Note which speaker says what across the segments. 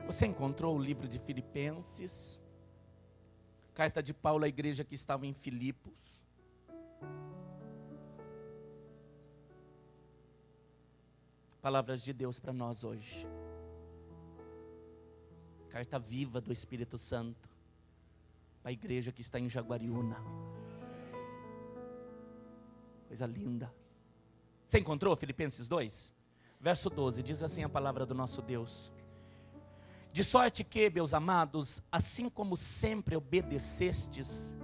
Speaker 1: Você encontrou o livro de Filipenses? Carta de Paulo à igreja que estava em Filipos. Palavras de Deus para nós hoje. Carta viva do Espírito Santo para a igreja que está em Jaguariúna. Coisa linda. Você encontrou Filipenses 2? Verso 12, diz assim a palavra do nosso Deus: de sorte que, meus amados, assim como sempre obedecestes,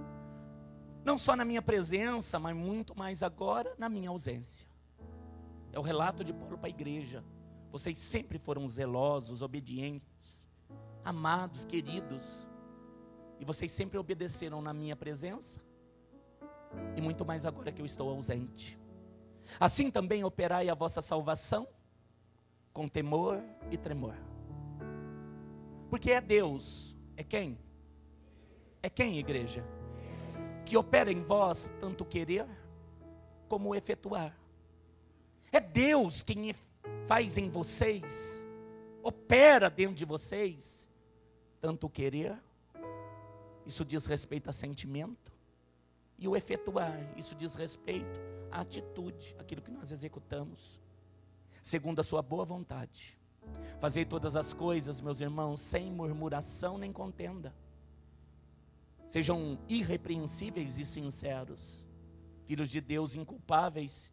Speaker 1: não só na minha presença, mas muito mais agora na minha ausência. É o relato de Paulo para a igreja. Vocês sempre foram zelosos, obedientes, amados, queridos, e vocês sempre obedeceram na minha presença, e muito mais agora que eu estou ausente. Assim também operai a vossa salvação com temor e tremor. Porque é Deus, é quem? É quem, igreja? Que opera em vós tanto querer como efetuar. É Deus quem faz em vocês, opera dentro de vocês, tanto querer, isso diz respeito a sentimento, e o efetuar, isso diz respeito à atitude, aquilo que nós executamos, segundo a sua boa vontade. Fazei todas as coisas, meus irmãos, sem murmuração nem contenda. Sejam irrepreensíveis e sinceros, filhos de Deus inculpáveis,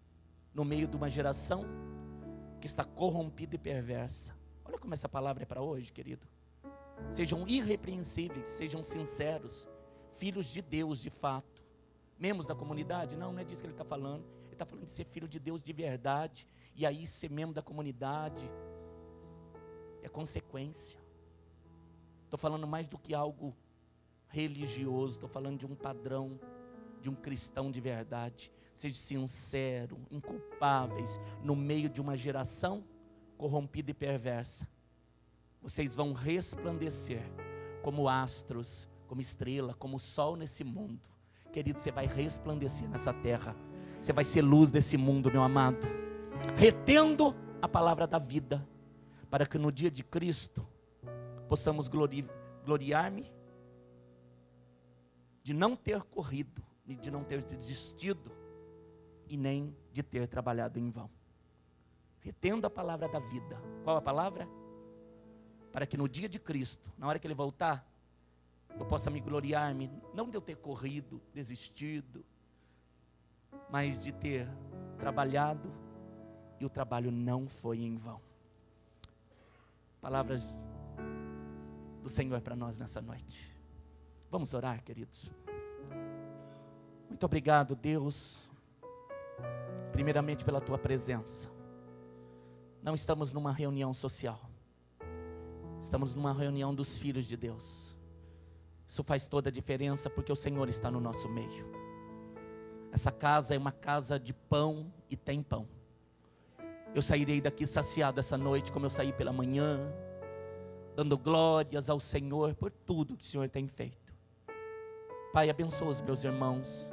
Speaker 1: no meio de uma geração que está corrompida e perversa. Olha como essa palavra é para hoje, querido. Sejam irrepreensíveis, sejam sinceros, filhos de Deus de fato. Membros da comunidade? Não é disso que ele está falando. Ele está falando de ser filho de Deus de verdade, e aí ser membro da comunidade é consequência. Estou falando mais do que algo religioso, estou falando de um padrão, de um cristão de verdade. Seja sincero, inculpáveis, no meio de uma geração corrompida e perversa. Vocês vão resplandecer como astros, como estrela, como sol nesse mundo. Querido, você vai resplandecer nessa terra. Você vai ser luz desse mundo, meu amado, retendo a palavra da vida, para que no dia de Cristo possamos gloriar-me de não ter corrido, e de não ter desistido, e nem de ter trabalhado em vão. Retendo a palavra da vida. Qual a palavra? Para que no dia de Cristo, na hora que Ele voltar, eu possa me gloriar-me, não de eu ter corrido, desistido, mas de ter trabalhado, e o trabalho não foi em vão. Palavras do Senhor para nós nessa noite. Vamos orar, queridos. Muito obrigado, Deus, primeiramente pela Tua presença. Não estamos numa reunião social, estamos numa reunião dos filhos de Deus. Isso faz toda a diferença, porque o Senhor está no nosso meio. Essa casa é uma casa de pão, e tem pão. Eu sairei daqui saciado essa noite, como eu saí pela manhã, dando glórias ao Senhor por tudo que o Senhor tem feito. Pai, abençoa os meus irmãos,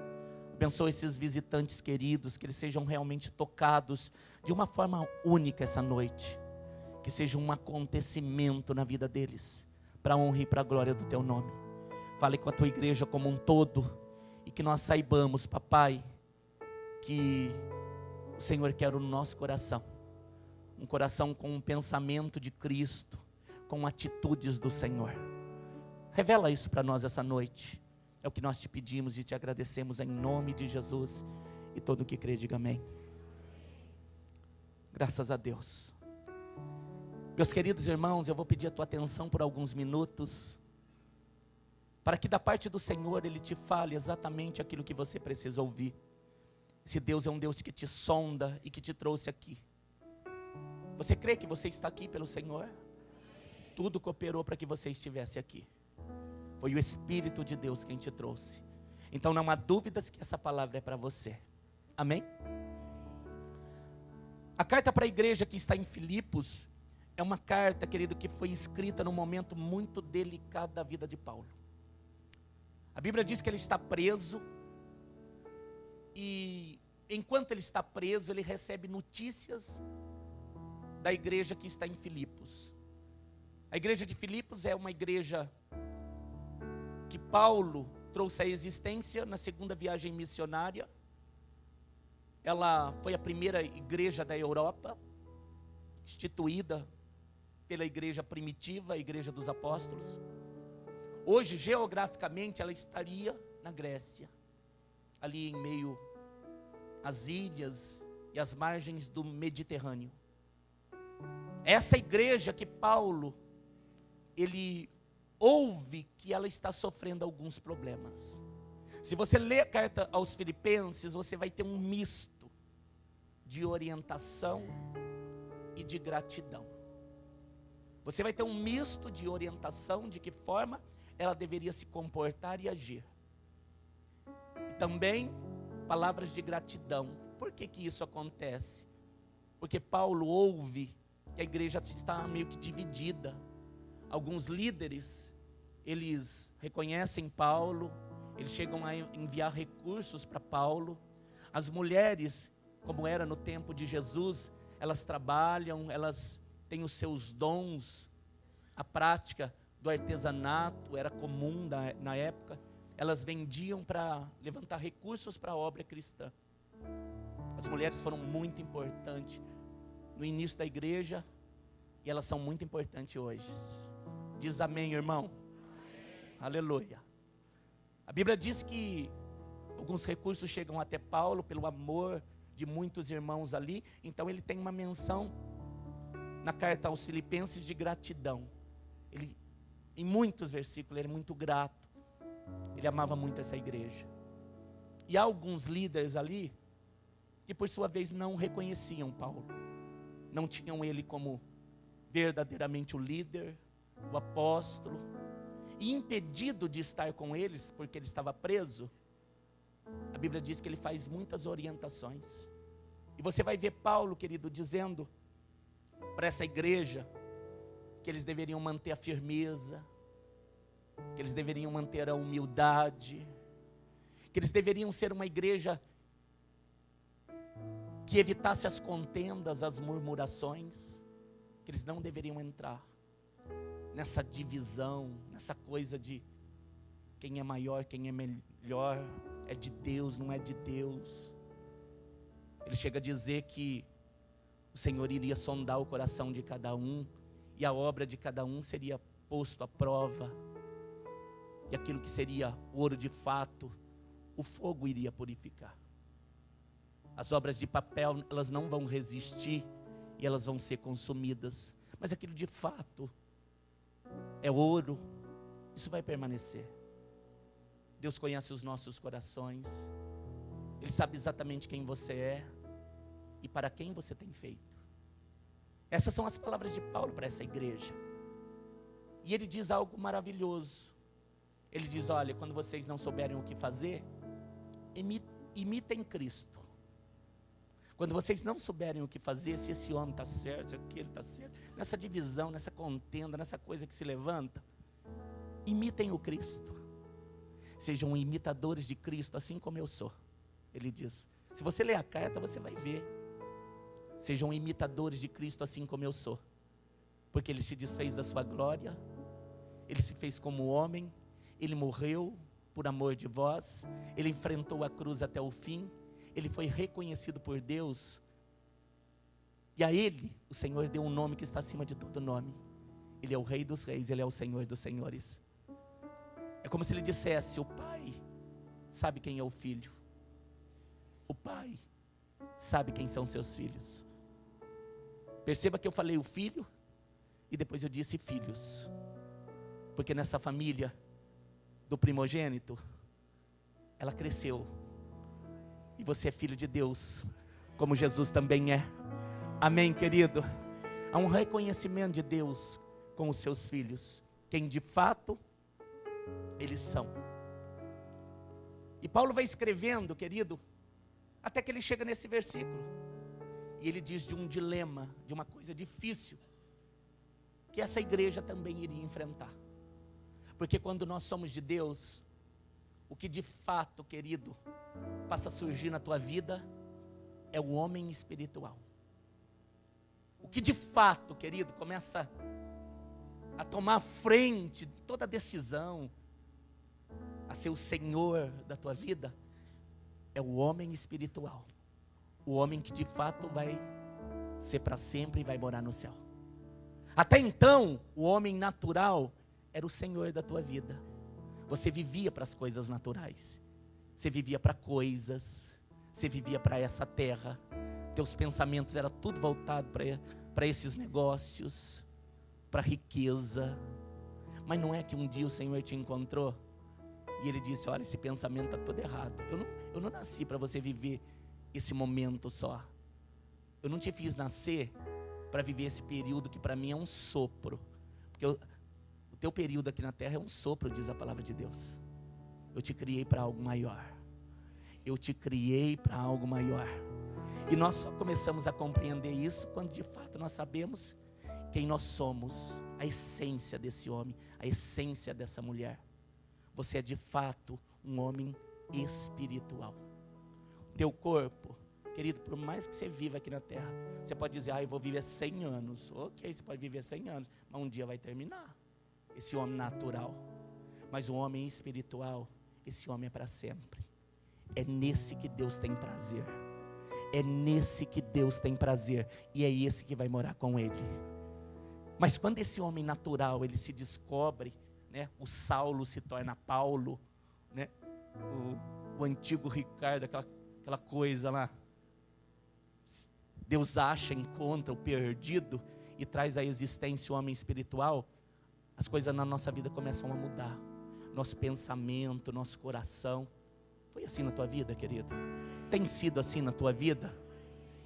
Speaker 1: abençoa esses visitantes queridos, que eles sejam realmente tocados de uma forma única essa noite, que seja um acontecimento na vida deles, para a honra e para a glória do Teu nome. Fale com a Tua igreja como um todo, e que nós saibamos, papai, que o Senhor quer no nosso coração, um coração com um pensamento de Cristo, com atitudes do Senhor. Revela isso para nós essa noite. É o que nós te pedimos e te agradecemos em nome de Jesus. E todo o que crê, diga amém. Graças a Deus. Meus queridos irmãos, eu vou pedir a tua atenção por alguns minutos, para que da parte do Senhor Ele te fale exatamente aquilo que você precisa ouvir. Esse Deus é um Deus que te sonda e que te trouxe aqui. Você crê que você está aqui pelo Senhor? Tudo cooperou para que você estivesse aqui. Foi o Espírito de Deus quem te trouxe. Então não há dúvidas que essa palavra é para você. Amém? A carta para a igreja que está em Filipos é uma carta, querido, que foi escrita num momento muito delicado da vida de Paulo. A Bíblia diz que ele está preso, e enquanto ele está preso, ele recebe notícias da igreja que está em Filipos. A igreja de Filipos é uma igreja que Paulo trouxe à existência na segunda viagem missionária. Ela foi a primeira igreja da Europa, instituída pela igreja primitiva, a igreja dos apóstolos. Hoje, geograficamente, ela estaria na Grécia, ali em meio às ilhas e às margens do Mediterrâneo. Essa igreja que Paulo, ele ouve que ela está sofrendo alguns problemas. Se você ler a carta aos Filipenses, você vai ter um misto de orientação e de gratidão. Você vai ter um misto de orientação, de que forma ela deveria se comportar e agir. E também palavras de gratidão. Por que que isso acontece? Porque Paulo ouve que a igreja está meio que dividida. Alguns líderes, eles reconhecem Paulo, eles chegam a enviar recursos para Paulo. As mulheres, como era no tempo de Jesus, elas trabalham, elas têm os seus dons. A prática do artesanato era comum na época. Elas vendiam para levantar recursos para a obra cristã. As mulheres foram muito importantes no início da igreja e elas são muito importantes hoje. Diz amém, irmão? Amém. Aleluia. A Bíblia diz que alguns recursos chegam até Paulo pelo amor de muitos irmãos ali. Então ele tem uma menção na carta aos Filipenses de gratidão. Ele, em muitos versículos, ele é muito grato. Ele amava muito essa igreja. E há alguns líderes ali que por sua vez não reconheciam Paulo. Não tinham ele como verdadeiramente o líder, o apóstolo. E impedido de estar com eles, porque ele estava preso, a Bíblia diz que ele faz muitas orientações. E você vai ver Paulo, querido, dizendo para essa igreja que eles deveriam manter a firmeza, que eles deveriam manter a humildade, que eles deveriam ser uma igreja que evitasse as contendas, as murmurações, que eles não deveriam entrar nessa divisão, nessa coisa de quem é maior, quem é melhor, é de Deus, não é de Deus. Ele chega a dizer que o Senhor iria sondar o coração de cada um, e a obra de cada um seria posto à prova, e aquilo que seria ouro de fato, o fogo iria purificar. As obras de papel, elas não vão resistir, e elas vão ser consumidas, mas aquilo de fato é ouro, isso vai permanecer. Deus conhece os nossos corações, Ele sabe exatamente quem você é e para quem você tem feito. Essas são as palavras de Paulo para essa igreja. E ele diz algo maravilhoso. Ele diz, olha, quando vocês não souberem o que fazer, imitem Cristo. Quando vocês não souberem o que fazer, se esse homem está certo, se aquele está certo, nessa divisão, nessa contenda, nessa coisa que se levanta, imitem o Cristo. Sejam imitadores de Cristo, assim como eu sou. Ele diz, se você ler a carta, você vai ver. Sejam imitadores de Cristo, assim como eu sou. Porque Ele se desfez da sua glória, Ele se fez como homem, Ele morreu por amor de vós, Ele enfrentou a cruz até o fim, Ele foi reconhecido por Deus, e a Ele, o Senhor deu um nome que está acima de todo nome. Ele é o Rei dos Reis, Ele é o Senhor dos Senhores. É como se Ele dissesse, o Pai sabe quem é o Filho, o Pai sabe quem são seus filhos. Perceba que eu falei o filho, e depois eu disse filhos, porque nessa família do primogênito, ela cresceu, e você é filho de Deus, como Jesus também é. Amém, querido? Há um reconhecimento de Deus com os seus filhos, quem de fato eles são. E Paulo vai escrevendo, querido, até que ele chega nesse versículo, e ele diz de um dilema, de uma coisa difícil, que essa igreja também iria enfrentar. Porque quando nós somos de Deus, o que de fato, querido, passa a surgir na tua vida, é o homem espiritual. O que de fato, querido, começa a tomar frente de toda decisão, a ser o Senhor da tua vida, é o homem espiritual. O homem que de fato vai ser para sempre e vai morar no céu. Até então, o homem natural era o Senhor da tua vida. Você vivia para as coisas naturais. Você vivia para coisas. Você vivia para essa terra. Teus pensamentos eram tudo voltado para esses negócios, para riqueza. Mas não é que um dia o Senhor te encontrou e Ele disse: olha, esse pensamento está todo errado. Eu não nasci para você viver esse momento só. Eu não te fiz nascer para viver esse período que para mim é um sopro. Porque o teu período aqui na terra é um sopro, diz a palavra de Deus. Eu te criei para algo maior. Eu te criei para algo maior. E nós só começamos a compreender isso quando de fato nós sabemos quem nós somos, a essência desse homem, a essência dessa mulher. Você é de fato um homem espiritual. Teu corpo, querido, por mais que você viva aqui na terra, você pode dizer: eu vou viver 100 anos. Ok, você pode viver 100 anos, mas um dia vai terminar. Esse homem natural. Mas o homem espiritual, esse homem é para sempre. É nesse que Deus tem prazer. É nesse que Deus tem prazer. E é esse que vai morar com Ele. Mas quando esse homem natural, ele se descobre, né, o Saulo se torna Paulo, né, o antigo Ricardo, aquela coisa lá. Deus acha, encontra o perdido e traz à existência o homem espiritual. As coisas na nossa vida começam a mudar. Nosso pensamento, nosso coração. Foi assim na tua vida, querido? Tem sido assim na tua vida?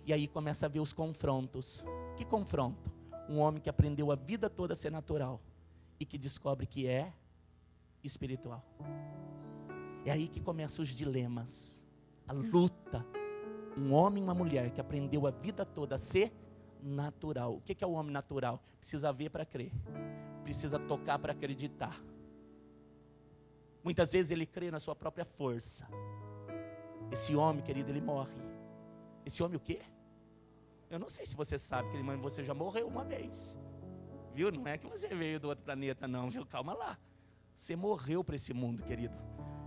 Speaker 1: E aí começa a ver os confrontos. Que confronto? Um homem que aprendeu a vida toda a ser natural e que descobre que é espiritual. É aí que começam os dilemas, a luta. Um homem e uma mulher que aprendeu a vida toda a ser natural. O que é o homem natural? Precisa ver para crer. Precisa tocar para acreditar. Muitas vezes ele crê na sua própria força. Esse homem, querido, ele morre. Esse homem o quê? Eu não sei se você sabe, querido, mas você já morreu uma vez. Viu? Não é que você veio do outro planeta, não, viu? Calma lá. Você morreu para esse mundo, querido.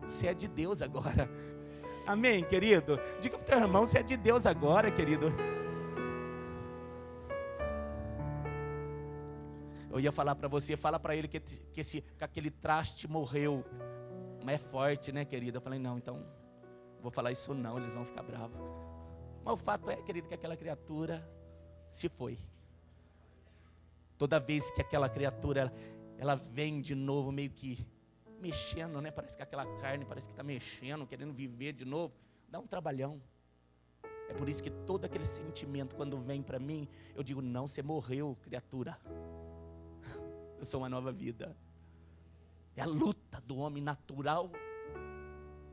Speaker 1: Você é de Deus agora. Amém, querido? Diga para o teu irmão: você é de Deus agora, querido. Eu ia falar para você, fala para ele que aquele traste morreu. Mas é forte, né, querido? Eu falei: não, então, vou falar isso não, eles vão ficar bravos. Mas o fato é, querido, que aquela criatura se foi. Toda vez que aquela criatura, ela vem de novo meio que mexendo, né? Parece que aquela carne parece que está mexendo, querendo viver de novo. Dá um trabalhão. É por isso que todo aquele sentimento, quando vem para mim, eu digo: não, você morreu, criatura. Eu sou uma nova vida. É a luta do homem natural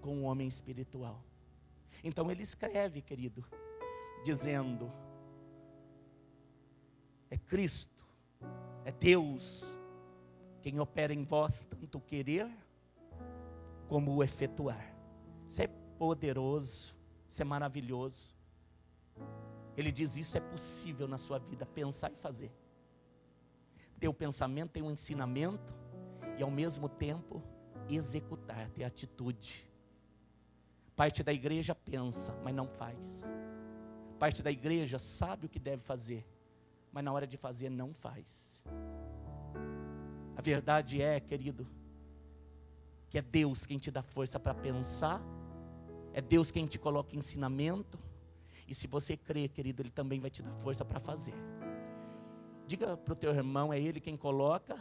Speaker 1: com o homem espiritual. Então ele escreve, querido, dizendo: é Cristo, é Deus quem opera em vós tanto o querer como o efetuar. Isso é poderoso, isso é maravilhoso. Ele diz: isso é possível na sua vida, pensar e fazer. Ter o pensamento, ter um ensinamento e ao mesmo tempo executar, ter atitude. Parte da igreja pensa, mas não faz. Parte da igreja sabe o que deve fazer, mas na hora de fazer não faz. A verdade é, querido, que é Deus quem te dá força para pensar, é Deus quem te coloca ensinamento, e se você crê, querido, Ele também vai te dar força para fazer. Diga para o teu irmão: é Ele quem coloca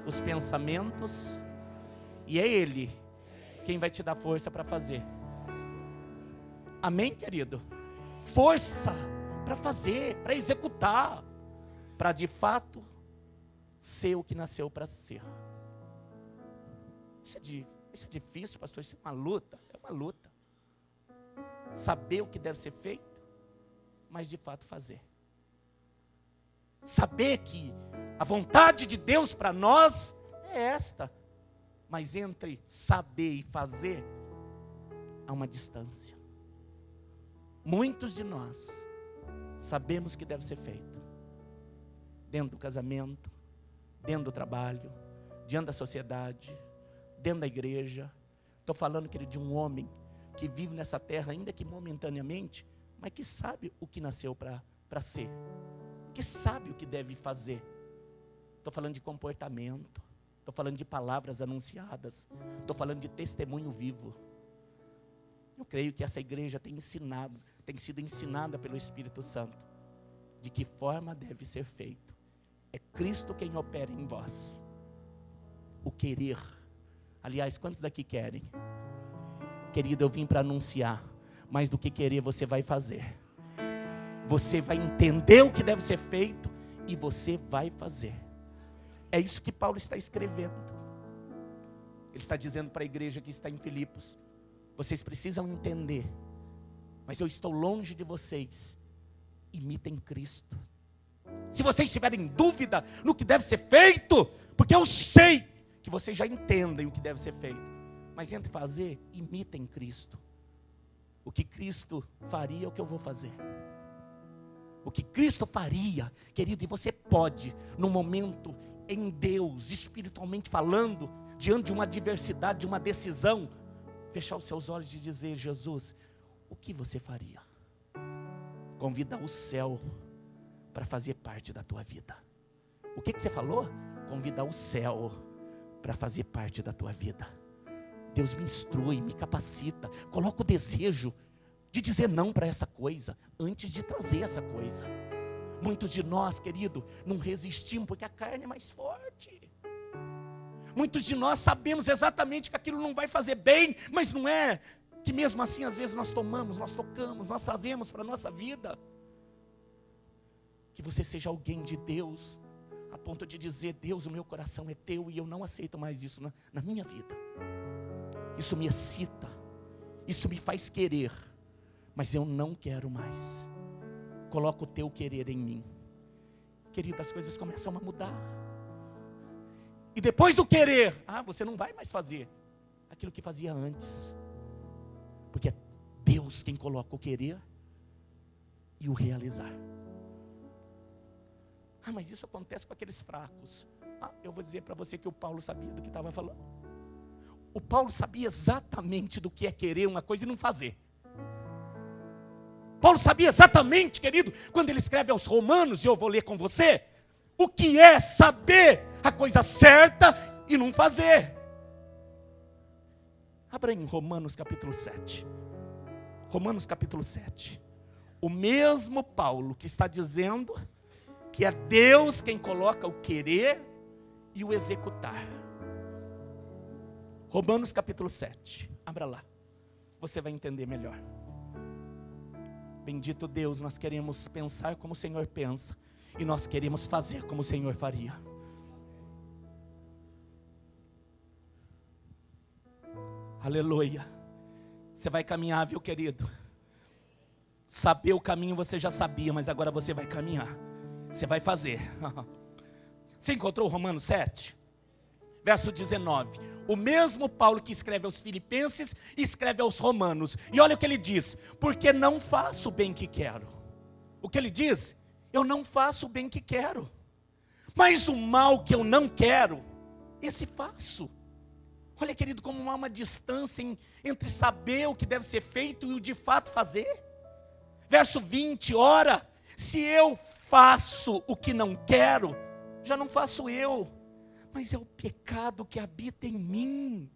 Speaker 1: os pensamentos, e é Ele quem vai te dar força para fazer. Amém, querido? Força para fazer, para executar, para de fato ser o que nasceu para ser. Isso é difícil, pastor. Isso é uma luta. É uma luta. Saber o que deve ser feito, mas de fato fazer. Saber que a vontade de Deus para nós é esta. Mas entre saber e fazer, há uma distância. Muitos de nós sabemos que deve ser feito. Dentro do casamento, dentro do trabalho, diante da sociedade, dentro da igreja. Estou falando, querido, de um homem que vive nessa terra, ainda que momentaneamente, mas que sabe o que nasceu para ser, que sabe o que deve fazer. Estou falando de comportamento, estou falando de palavras anunciadas, estou falando de testemunho vivo. Eu creio que essa igreja tem sido ensinada pelo Espírito Santo, de que forma deve ser feito. É Cristo quem opera em vós. O querer. Aliás, quantos daqui querem? Querido, eu vim para anunciar, mais do que querer, você vai fazer. Você vai entender o que deve ser feito e você vai fazer. É isso que Paulo está escrevendo. Ele está dizendo para a igreja que está em Filipos: vocês precisam entender, mas eu estou longe de vocês. Imitem Cristo. Se vocês tiverem dúvida no que deve ser feito, porque eu sei que vocês já entendem o que deve ser feito, mas entre fazer, imitem Cristo. O que Cristo faria é o que eu vou fazer. O que Cristo faria, querido, e você pode, no momento em Deus, espiritualmente falando, diante de uma adversidade, de uma decisão, fechar os seus olhos e dizer: Jesus, o que você faria? Convida o céu para fazer parte da tua vida. O que você falou? Convida o céu para fazer parte da tua vida. Deus me instrui, me capacita, coloca o desejo de dizer não para essa coisa, antes de trazer essa coisa. Muitos de nós, querido, não resistimos porque a carne é mais forte. Muitos de nós sabemos exatamente que aquilo não vai fazer bem, mas não é que mesmo assim às vezes nós tomamos, nós tocamos, nós trazemos para a nossa vida. Que você seja alguém de Deus, a ponto de dizer: Deus, o meu coração é teu e eu não aceito mais isso na minha vida. Isso me excita, isso me faz querer, mas eu não quero mais. Coloca o teu querer em mim. Querido, as coisas começam a mudar. E depois do querer, você não vai mais fazer aquilo que fazia antes. Porque é Deus quem coloca o querer e o realizar. Mas isso acontece com aqueles fracos. Eu vou dizer para você que o Paulo sabia do que estava falando. O Paulo sabia exatamente do que é querer uma coisa e não fazer. Paulo sabia exatamente, querido, quando ele escreve aos Romanos, e eu vou ler com você, o que é saber a coisa certa e não fazer. Abra em Romanos capítulo 7. Romanos capítulo 7. O mesmo Paulo que está dizendo que é Deus quem coloca o querer e o executar. Romanos capítulo 7. Abra lá. Você vai entender melhor. Bendito Deus, nós queremos pensar como o Senhor pensa. E nós queremos fazer como o Senhor faria. Aleluia. Você vai caminhar, viu, querido? Saber o caminho você já sabia, mas agora você vai caminhar. Você vai fazer. Você encontrou Romanos 7? Verso 19. O mesmo Paulo que escreve aos Filipenses, escreve aos Romanos. E olha o que ele diz: porque não faço o bem que quero. O que ele diz? Eu não faço o bem que quero, mas o mal que eu não quero, esse faço. Olha, querido, como há uma distância entre saber o que deve ser feito e o de fato fazer. Verso 20, ora, se eu faço o que não quero, já não faço eu, mas é o pecado que habita em mim.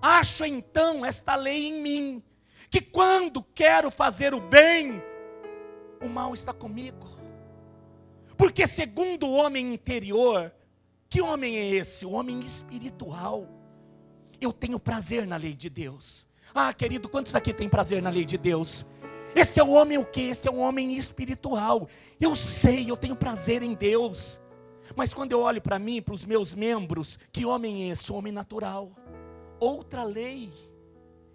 Speaker 1: Acho então esta lei em mim, que quando quero fazer o bem, o mal está comigo. Porque segundo o homem interior, que homem é esse? O homem espiritual. Eu tenho prazer na lei de Deus. Querido, quantos aqui têm prazer na lei de Deus? Esse é o homem o quê? Esse é o homem espiritual. Eu sei, eu tenho prazer em Deus. Mas quando eu olho para mim, para os meus membros, que homem é esse? O homem natural. Outra lei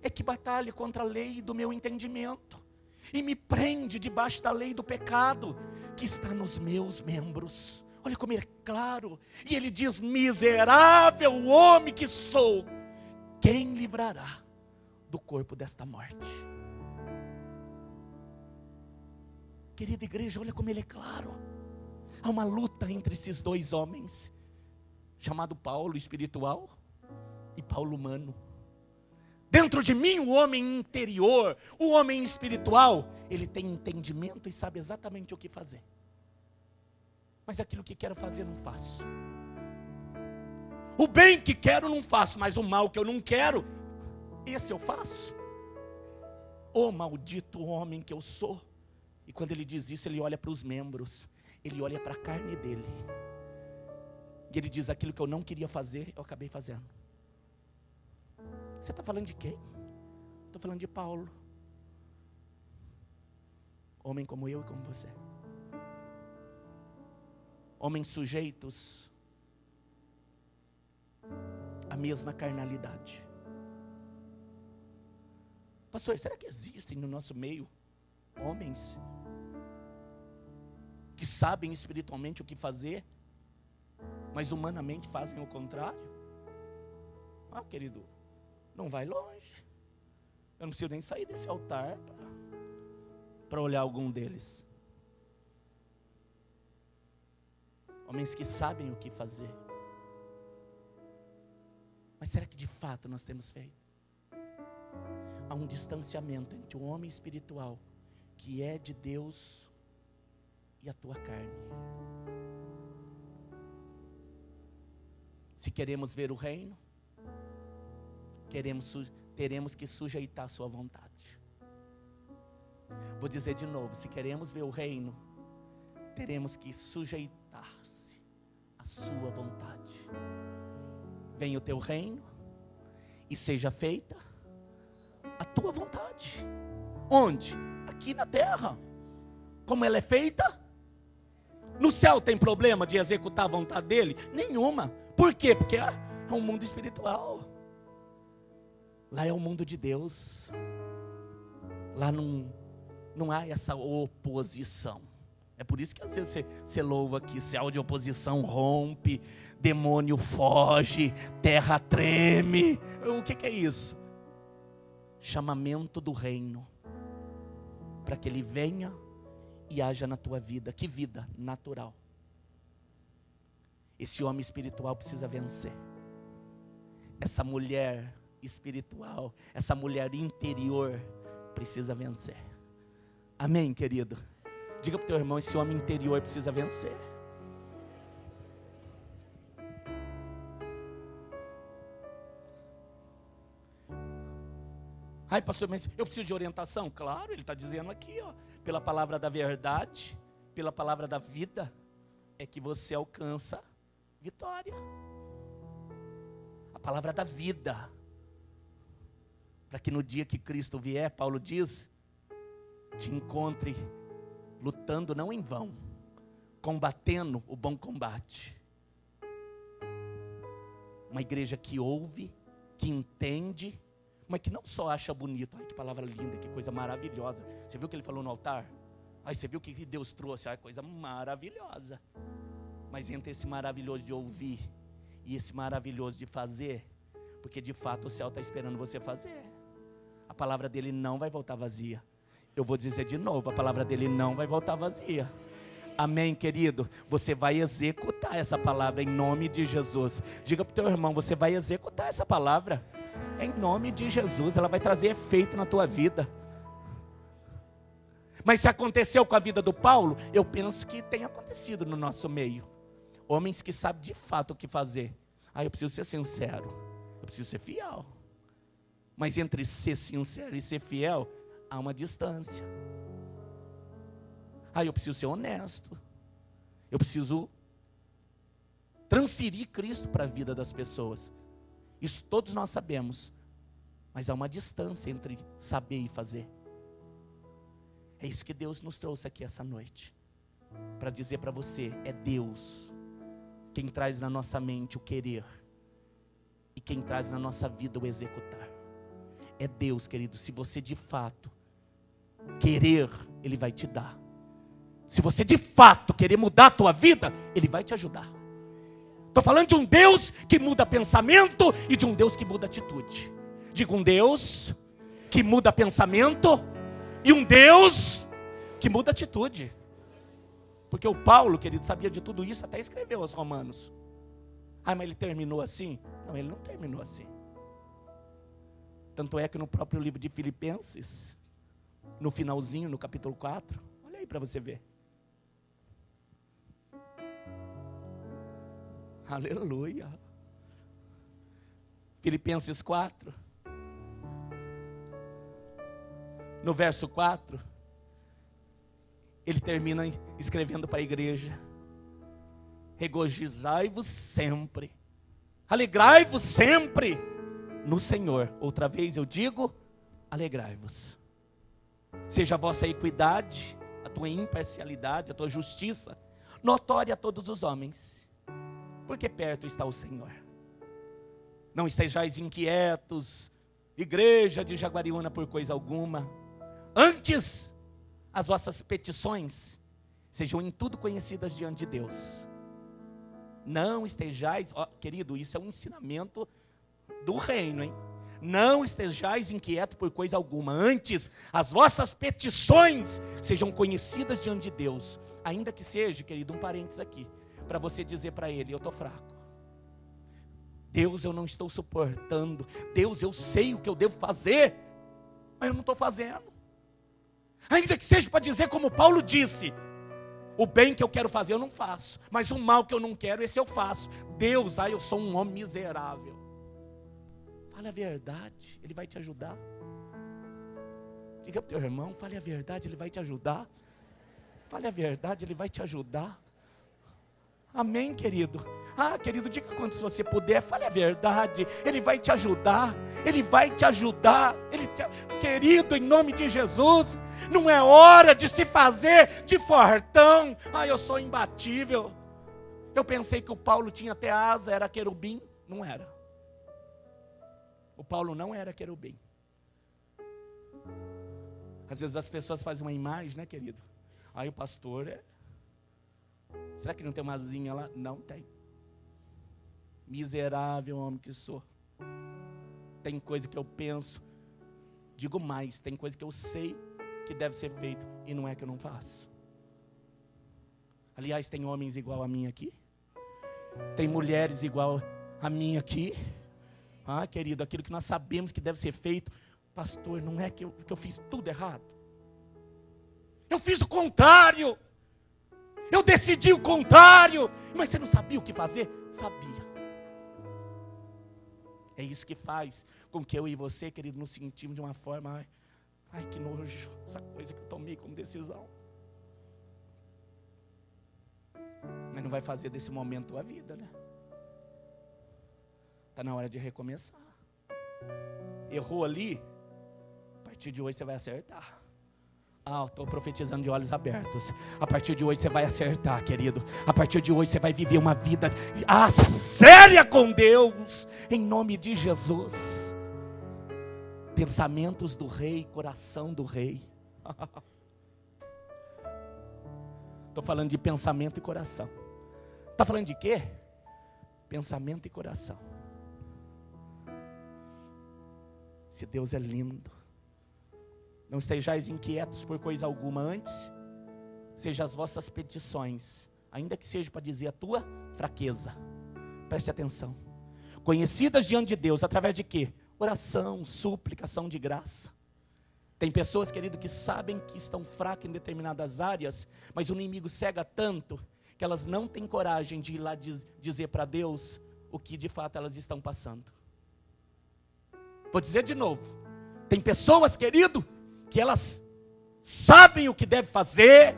Speaker 1: é que batalha contra a lei do meu entendimento e me prende debaixo da lei do pecado que está nos meus membros. Olha como ele é claro. E ele diz: miserável homem que sou, quem livrará do corpo desta morte? Querida igreja, olha como ele é claro. Há uma luta entre esses dois homens, chamado Paulo espiritual e Paulo humano. Dentro de mim, o homem interior, o homem espiritual, ele tem entendimento e sabe exatamente o que fazer. Mas aquilo que quero fazer, não faço. O bem que quero, não faço, mas o mal que eu não quero, esse eu faço. Ô maldito homem que eu sou. E quando ele diz isso, ele olha para os membros, ele olha para a carne dele. E ele diz: aquilo que eu não queria fazer, eu acabei fazendo. Você está falando de quem? Estou falando de Paulo. Homem como eu e como você. Homens sujeitos à mesma carnalidade. Pastor, será que existem no nosso meio homens que sabem espiritualmente o que fazer, mas humanamente fazem o contrário? Ah, querido, não vai longe. Eu não preciso nem sair desse altar para olhar algum deles. Homens que sabem o que fazer. Mas será que de fato nós temos feito? Há um distanciamento entre o homem espiritual, que é de Deus, e a tua carne. Se queremos ver o reino, teremos que sujeitar a sua vontade. Vou dizer de novo: se queremos ver o reino, teremos que sujeitar-se à sua vontade. Venha o teu reino e seja feita a tua vontade. Onde? Aqui na terra. Como ela é feita? No céu tem problema de executar a vontade dele? Nenhuma. Por quê? Porque é um mundo espiritual. Lá é o mundo de Deus. Lá não há essa oposição. É por isso que às vezes você louva aqui: céu de oposição rompe, demônio foge, terra treme. O que é isso? Chamamento do reino, para que ele venha e haja na tua vida. Que vida natural. Esse homem espiritual precisa vencer. Essa mulher espiritual, essa mulher interior precisa vencer. Amém, querido? Diga para o teu irmão: esse homem interior precisa vencer. Ai, pastor, mas eu preciso de orientação? Claro, ele está dizendo aqui, ó, pela palavra da verdade, pela palavra da vida, é que você alcança vitória. A palavra da vida, para que no dia que Cristo vier, Paulo diz, te encontre lutando não em vão, combatendo o bom combate. Uma igreja que ouve, que entende, mas que não só acha bonito. Ai, que palavra linda, que coisa maravilhosa. Você viu o que ele falou no altar? Ai, você viu o que Deus trouxe? Ai, coisa maravilhosa. Mas entre esse maravilhoso de ouvir e esse maravilhoso de fazer, porque de fato o céu está esperando você fazer. A palavra dele não vai voltar vazia. Eu vou dizer de novo: a palavra dele não vai voltar vazia. Amém, querido? Você vai executar essa palavra em nome de Jesus. Diga para o teu irmão: você vai executar essa palavra em nome de Jesus. Ela vai trazer efeito na tua vida. Mas se aconteceu com a vida do Paulo, eu penso que tem acontecido no nosso meio. Homens que sabem de fato o que fazer. Eu preciso ser sincero, eu preciso ser fiel. Mas entre ser sincero e ser fiel, há uma distância. Eu preciso ser honesto. Eu preciso transferir Cristo para a vida das pessoas. Isso todos nós sabemos. Mas há uma distância entre saber e fazer. É isso que Deus nos trouxe aqui essa noite. Para dizer para você: é Deus quem traz na nossa mente o querer. E quem traz na nossa vida o executar. É Deus, querido. Se você de fato querer, Ele vai te dar. Se você de fato querer mudar a tua vida, Ele vai te ajudar. Estou falando de um Deus que muda pensamento e de um Deus que muda atitude. Diga: um Deus que muda pensamento e um Deus que muda atitude. Porque o Paulo, querido, sabia de tudo isso, até escreveu aos Romanos. Mas ele terminou assim? Não, ele não terminou assim. Tanto é que no próprio livro de Filipenses, no finalzinho, no capítulo 4, olha aí para você ver. Aleluia. Filipenses 4, no verso 4, ele termina escrevendo para a igreja: regozijai-vos sempre, alegrai-vos sempre no Senhor. Outra vez eu digo, alegrai-vos. Seja a vossa equidade, a tua imparcialidade, a tua justiça notória a todos os homens, porque perto está o Senhor. Não estejais inquietos, igreja de Jaguariúna, por coisa alguma. Antes, as vossas petições sejam em tudo conhecidas diante de Deus. Não estejais, querido, isso é um ensinamento do reino, hein? Não estejais inquietos por coisa alguma. Antes, as vossas petições sejam conhecidas diante de Deus. Ainda que seja, querido, um parênteses aqui, para você dizer para Ele: eu estou fraco. Deus, eu não estou suportando. Deus, eu sei o que eu devo fazer, mas eu não estou fazendo. Ainda que seja para dizer como Paulo disse: o bem que eu quero fazer eu não faço, mas o mal que eu não quero, esse eu faço. Deus, eu sou um homem miserável. Fale a verdade, Ele vai te ajudar. Diga para o teu irmão, fale a verdade, Ele vai te ajudar. Fale a verdade, Ele vai te ajudar. Amém, querido? Querido, diga quantos você puder, fale a verdade, Ele vai te ajudar. Ele vai te ajudar. Querido, em nome de Jesus, não é hora de se fazer de fortão. Eu sou imbatível. Eu pensei que o Paulo tinha até asa, era querubim. Não era. O Paulo não era querubim. Às vezes as pessoas fazem uma imagem, né, querido? O pastor é... Será que não tem uma asinha lá? Não tem. Miserável homem que sou. Tem coisa que eu penso, digo mais, tem coisa que eu sei que deve ser feito e não é que eu não faço. Aliás, tem homens igual a mim aqui. Tem mulheres igual a mim aqui. Querido, aquilo que nós sabemos que deve ser feito, pastor, não é que eu fiz tudo errado. Eu fiz o contrário. Eu decidi o contrário. Mas você não sabia o que fazer? Sabia. É isso que faz com que eu e você, querido, nos sentimos de uma forma, que nojo, essa coisa que eu tomei como decisão. Mas não vai fazer desse momento a vida, né? Está na hora de recomeçar. Errou ali, a partir de hoje você vai acertar. Estou profetizando de olhos abertos. A partir de hoje você vai acertar, querido. A partir de hoje você vai viver uma vida séria com Deus, em nome de Jesus. Pensamentos do rei, coração do rei. Estou falando de pensamento e coração. Está falando de quê? Pensamento e coração. Esse Deus é lindo. Não estejais inquietos por coisa alguma, antes seja as vossas petições, ainda que seja para dizer a tua fraqueza. Preste atenção. Conhecidas diante de Deus, através de quê? Oração, súplica, ação de graça. Tem pessoas, querido, que sabem que estão fracas em determinadas áreas, mas o inimigo cega tanto que elas não têm coragem de ir lá dizer para Deus o que de fato elas estão passando. Vou dizer de novo. Tem pessoas, querido, que elas sabem o que devem fazer,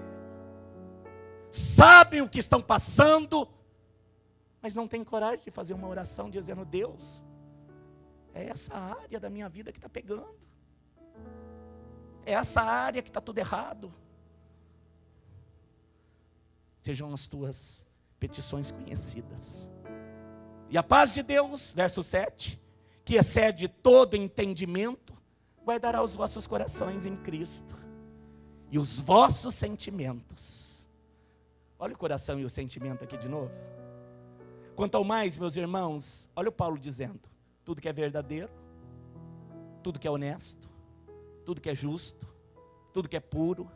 Speaker 1: sabem o que estão passando, mas não têm coragem de fazer uma oração dizendo: Deus, é essa área da minha vida que está pegando, é essa área que está tudo errado. Sejam as tuas petições conhecidas. E a paz de Deus, verso 7, que excede todo entendimento, guardará os vossos corações em Cristo, e os vossos sentimentos. Olha o coração e o sentimento aqui de novo. Quanto ao mais, meus irmãos, olha o Paulo dizendo: tudo que é verdadeiro, tudo que é honesto, tudo que é justo, tudo que é puro,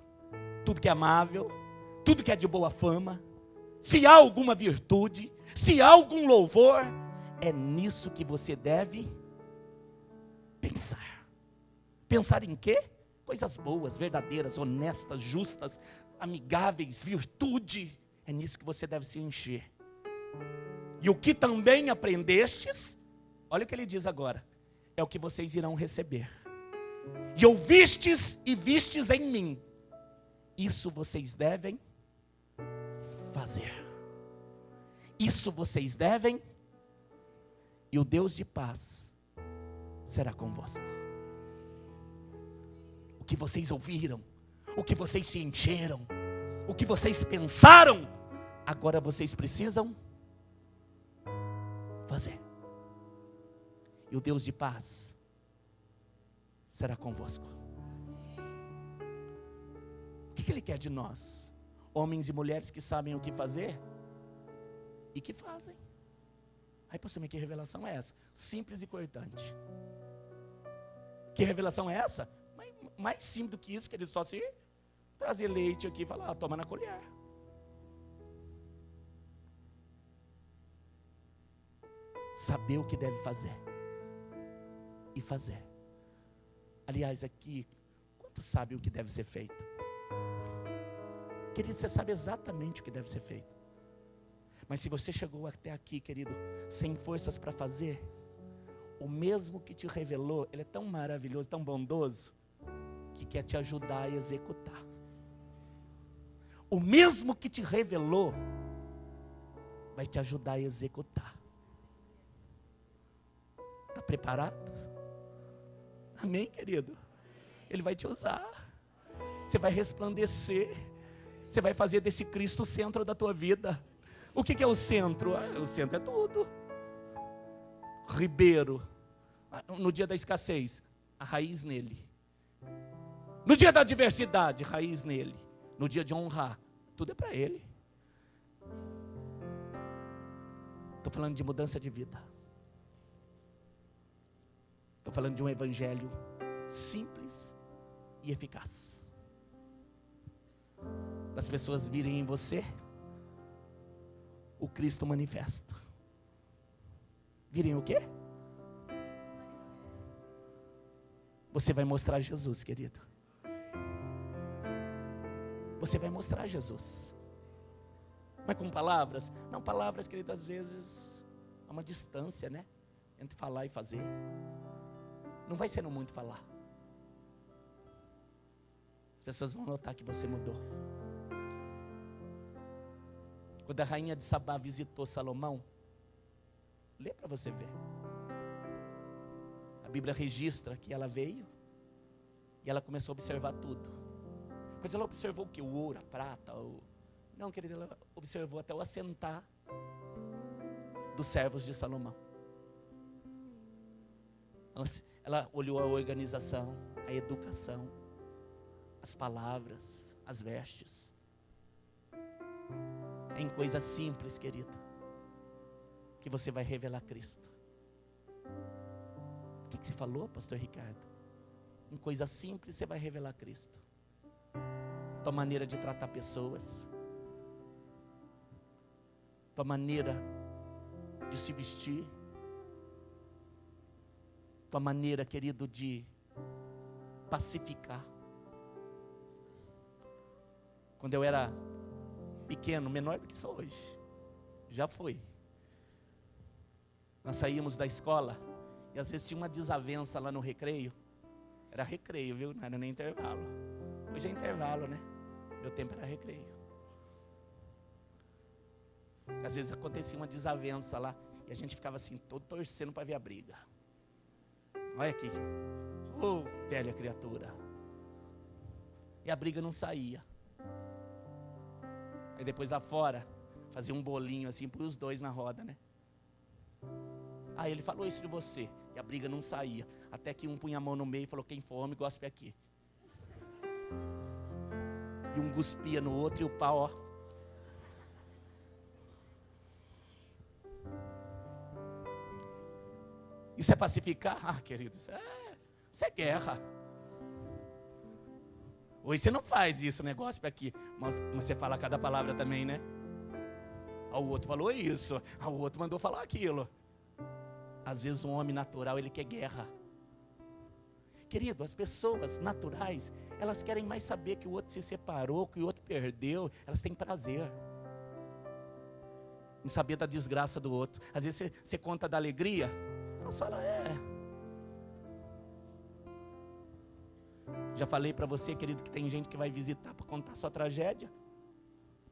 Speaker 1: tudo que é amável, tudo que é de boa fama, se há alguma virtude, se há algum louvor, é nisso que você deve pensar. Pensar em quê? Coisas boas, verdadeiras, honestas, justas, amigáveis, virtude. É nisso que você deve se encher. E o que também aprendestes, olha o que ele diz agora, é o que vocês irão receber. E ouvistes e vistes em mim, isso vocês devem fazer. Isso vocês devem, e o Deus de paz será convosco. O que vocês ouviram, o que vocês se encheram, o que vocês pensaram, agora vocês precisam fazer. E o Deus de paz será convosco. O que Ele quer de nós? Homens e mulheres que sabem o que fazer e que fazem. Aí, pastor, mas que revelação é essa? Simples e cortante. Que revelação é essa? Mais simples do que isso, que ele só se trazer leite aqui e falar, toma na colher. Saber o que deve fazer e fazer. Aliás, aqui, quantos sabem o que deve ser feito? Querido, você sabe exatamente o que deve ser feito. Mas se você chegou até aqui, querido, sem forças para fazer, o mesmo que te revelou, ele é tão maravilhoso, tão bondoso, que quer te ajudar a executar. O mesmo que te revelou, vai te ajudar a executar. Está preparado? Amém, querido? Ele vai te usar. Você vai resplandecer. Você vai fazer desse Cristo o centro da tua vida. O que é o centro? O centro é tudo. Ribeiro. No dia da escassez, a raiz nele. No dia da adversidade, raiz nele. No dia de honrar, tudo é para ele. Estou falando de mudança de vida. Estou falando de um evangelho simples e eficaz. Das pessoas virem em você o Cristo manifesto. Virem o quê? Você vai mostrar Jesus, querido. Você vai mostrar Jesus. Mas com palavras? Não, palavras, querido, às vezes há uma distância, né? Entre falar e fazer. Não vai ser no muito falar. As pessoas vão notar que você mudou. Quando a rainha de Sabá visitou Salomão, lê para você ver. A Bíblia registra que ela veio e ela começou a observar tudo. Mas ela observou o que? O ouro, a prata, Não, querida, ela observou até o assentar dos servos de Salomão. Ela olhou a organização, a educação, as palavras, as vestes. É em coisas simples, querido, que você vai revelar Cristo. O que você falou, pastor Ricardo? Em coisas simples você vai revelar Cristo. Tua maneira de tratar pessoas, tua maneira de se vestir, tua maneira, querido, de pacificar. Quando eu era pequeno, menor do que sou hoje, já foi. Nós saímos da escola e às vezes tinha uma desavença lá no recreio. Era recreio, viu? Não era nem intervalo. Hoje é intervalo, né? Meu tempo era recreio. Às vezes acontecia uma desavença lá e a gente ficava assim, todo torcendo para ver a briga. Olha aqui, velha criatura. E a briga não saía. Aí depois lá fora, fazia um bolinho assim para os dois na roda, né? Aí ele falou isso de você, e a briga não saía. Até que um punha a mão no meio e falou, quem for homem, gospe aqui. E um cuspia no outro e o pau, ó. Isso é pacificar? Ah, querido, isso é guerra. Hoje você não faz isso, negócio para aqui. Mas você fala cada palavra também, né? O outro falou isso. O outro mandou falar aquilo. Às vezes um homem natural, ele quer guerra. Querido, as pessoas naturais, elas querem mais saber que o outro se separou, que o outro perdeu. Elas têm prazer em saber da desgraça do outro. Às vezes você conta da alegria, elas falam, Já falei para você, querido, que tem gente que vai visitar para contar sua tragédia.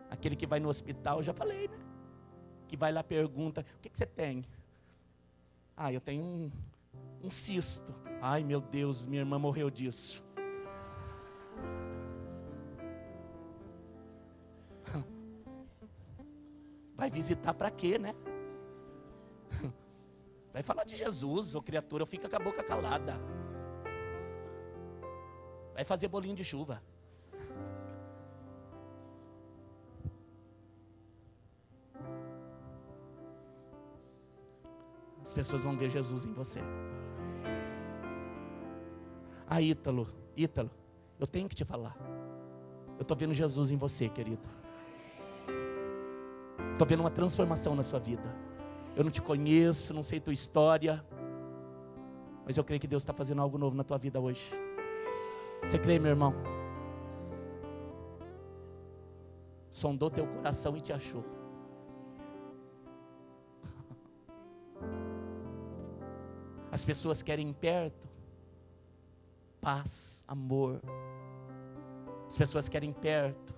Speaker 1: Aquele que vai no hospital, já falei, né? Que vai lá pergunta, o que você tem? Eu tenho um cisto. Ai, meu Deus, minha irmã morreu disso. Vai visitar para quê, né? Vai falar de Jesus, ô criatura, fica com a boca calada. Vai fazer bolinho de chuva. As pessoas vão ver Jesus em você. Ítalo, eu tenho que te falar. Eu estou vendo Jesus em você, querido. Estou vendo uma transformação na sua vida. Eu não te conheço, não sei tua história, mas eu creio que Deus está fazendo algo novo na tua vida hoje. Você crê, meu irmão? Sondou teu coração e te achou. As pessoas querem perto paz, amor. As pessoas querem perto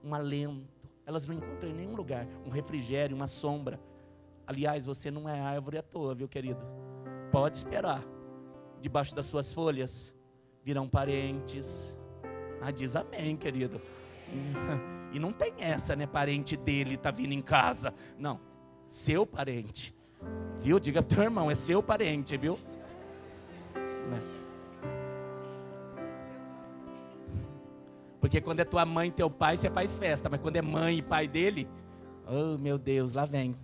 Speaker 1: um alento. Elas não encontram em nenhum lugar um refrigério, uma sombra. Aliás, você não é árvore à toa, viu, querido? Pode esperar. Debaixo das suas folhas virão parentes. Diz amém, querido. E não tem essa, né? Parente dele tá vindo em casa. Não, seu parente. Viu? Diga pro teu irmão, é seu parente, viu? Porque quando é tua mãe e teu pai, você faz festa. Mas quando é mãe e pai dele, oh meu Deus, lá vem.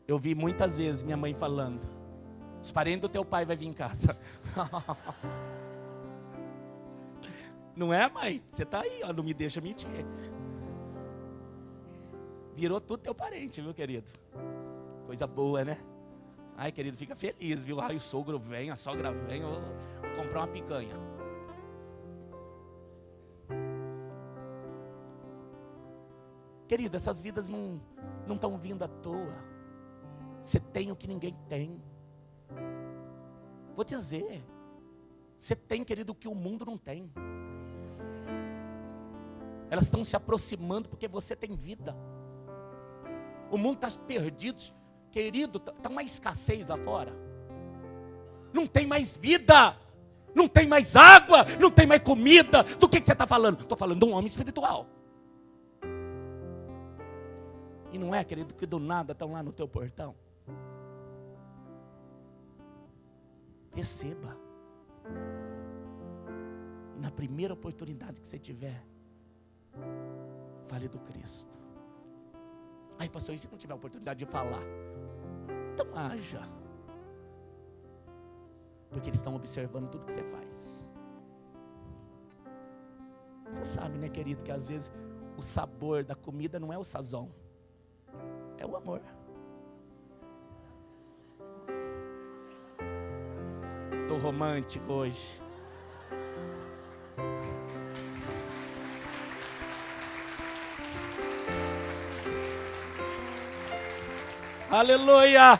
Speaker 1: Eu vi muitas vezes minha mãe falando, os parentes do teu pai vai vir em casa. Não é, mãe? Você está aí, ó, não me deixa mentir. Virou tudo teu parente, viu, querido? Coisa boa, né? Ai, querido, fica feliz, viu? Ai, o sogro vem, a sogra vem, eu vou comprar uma picanha. Querido, essas vidas não estão vindo à toa. Você tem o que ninguém tem. Vou dizer, você tem, querido, o que o mundo não tem. Elas estão se aproximando porque você tem vida. O mundo está perdido, querido, está uma escassez lá fora. Não tem mais vida, não tem mais água, não tem mais comida. Do que você está falando? Estou falando de um homem espiritual. E não é, querido, que do nada estão lá no teu portão. Receba. E na primeira oportunidade que você tiver, fale do Cristo. Ai, pastor, e se não tiver oportunidade de falar? Então haja. Porque eles estão observando tudo que você faz. Você sabe, né, querido, que às vezes o sabor da comida não é o sazon, é o amor. Estou romântico hoje. Aleluia!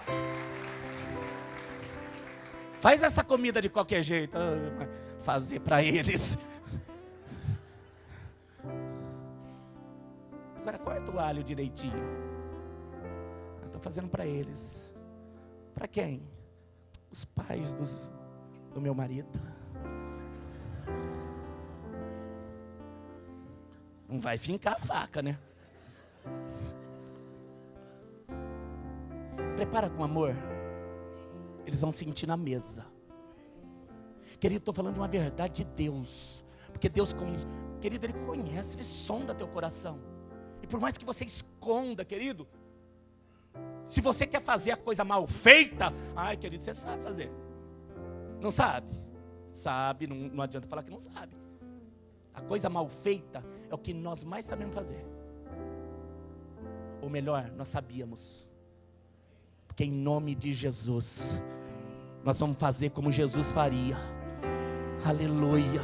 Speaker 1: Faz essa comida de qualquer jeito. Fazer para eles. Agora corta o alho direitinho. Estou fazendo para eles. Para quem? Os pais do meu marido. Não vai fincar a faca, né? Prepara com amor. Eles vão sentir na mesa. Querido, estou falando de uma verdade de Deus. Porque Deus, querido, Ele conhece, Ele sonda teu coração. E por mais que você esconda, querido, se você quer fazer a coisa mal feita, ai, querido, você sabe fazer. Não sabe? Sabe, não adianta falar que não sabe. A coisa mal feita é o que nós mais sabemos fazer. Ou melhor, nós sabíamos. Porque em nome de Jesus, nós vamos fazer como Jesus faria. Aleluia.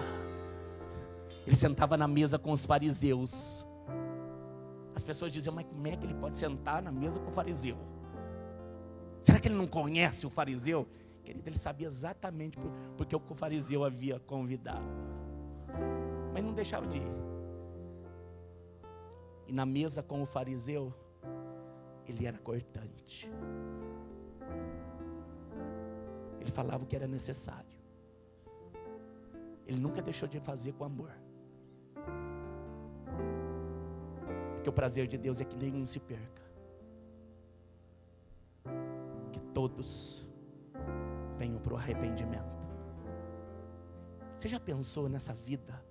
Speaker 1: Ele sentava na mesa com os fariseus. As pessoas diziam, mas como é que ele pode sentar na mesa com o fariseu? Será que ele não conhece o fariseu? Querido, ele sabia exatamente porque o fariseu havia convidado. Mas não deixava de ir. E na mesa com o fariseu, ele era cortante. Ele falava o que era necessário. Ele nunca deixou de fazer com amor. Porque o prazer de Deus é que nenhum se perca. Que todos venham para o arrependimento. Você já pensou nessa vida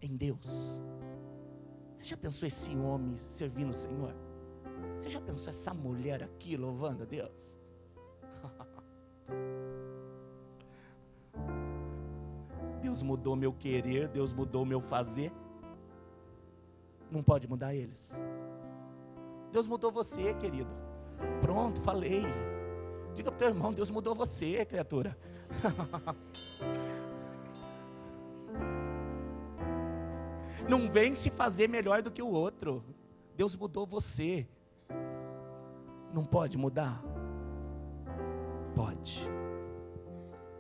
Speaker 1: em Deus? Você já pensou esse homem servindo o Senhor? Você já pensou essa mulher aqui louvando a Deus? Deus mudou meu querer, Deus mudou meu fazer. Não pode mudar eles. Deus mudou você, querido. Pronto, falei. Diga para o teu irmão, Deus mudou você, criatura. Não vem se fazer melhor do que o outro. Deus mudou você. Não pode mudar? Pode.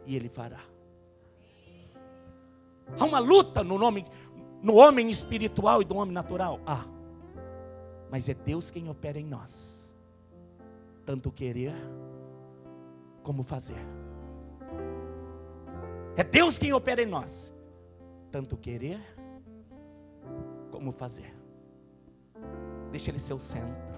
Speaker 1: E Ele fará. Há uma luta no homem espiritual e do homem natural? Mas é Deus quem opera em nós. Tanto querer como fazer. É Deus quem opera em nós. Tanto querer como fazer. Deixa Ele ser o centro.